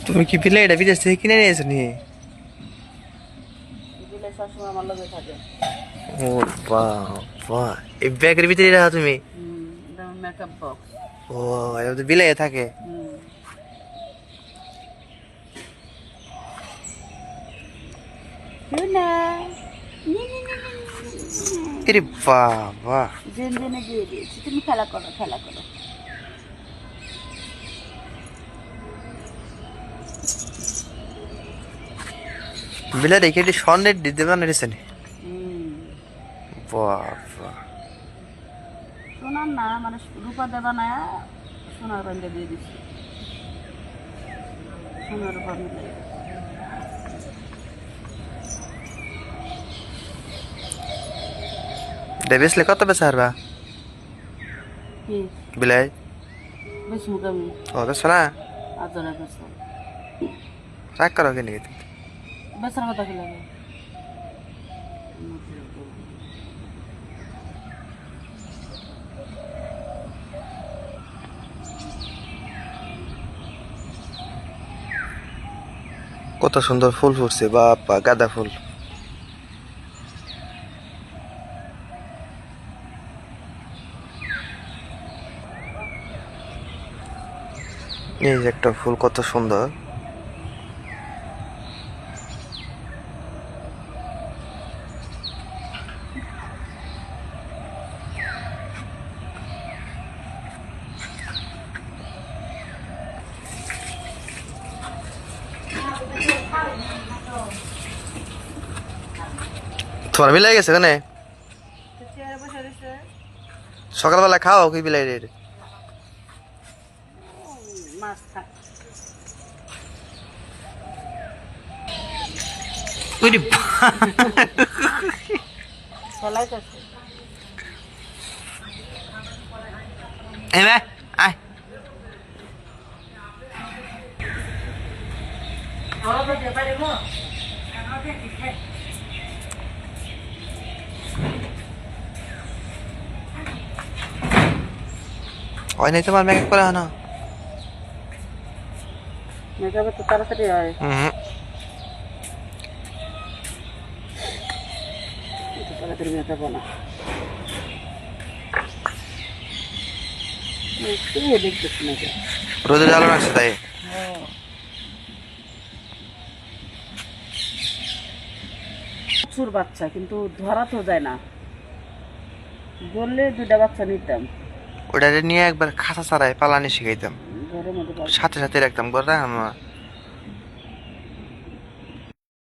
তুমি কি বিলে এটা বিদেশ থেকে কিনে নিয়েছো নি? বিলে সবসময় আমার লগে থাকে। ও বাহ বাহ, এই ব্যাগের ভিতরে রাখো তুমি? এটা মেকআপ বক্স। ও, এটা তো বিলে থাকে। টুনা আরে বাহ বাহ, জেনে দিয়ে দিয়েছি, তুমি খেলা করো খেলা করো। বিলে রেখে এটি স্বর্ণের দিতে বানিয়েছে নি? বাহ বাহ, সোনার না, মানে রূপা দেবা না, সোনার রঙে দিয়ে দিচ্ছি, সোনার রূপা মিলে। বেচলে কত বেচা হারবা কি বিলাই? বেশি মুখ আমি ও বেচো না? আদরে বেসা রাগ করো কেন? বেসার কথা কি লাগে? কত সুন্দর ফুল ফুটছে, বাবা গাঁদা ফুল। এই যে একটা ফুল কত সুন্দর। তোমার বিলাই গেছে কেন? সকালবেলা খাও কি বিলাই রে? মাছ খায়। ফেলাইতেছে। আয় হয় নাই তোমার মেকআপ করা না? মেকআপে তো তাড়াতাড়ি হয়। তাড়াতাড়ি মেকআপ না, দেখতেছি মেকআপ। রোদের আলো রাখছে তাই। প্রচুর বাচ্চা, কিন্তু ধরা তো যায় না, বললে দুটা বাচ্চা নিতাম, ওটা নিয়ে একবার খাঁচা ছাড়াই পালানি শিখাইতাম, ঘরের মধ্যে সাথে সাথে রাখতাম, করে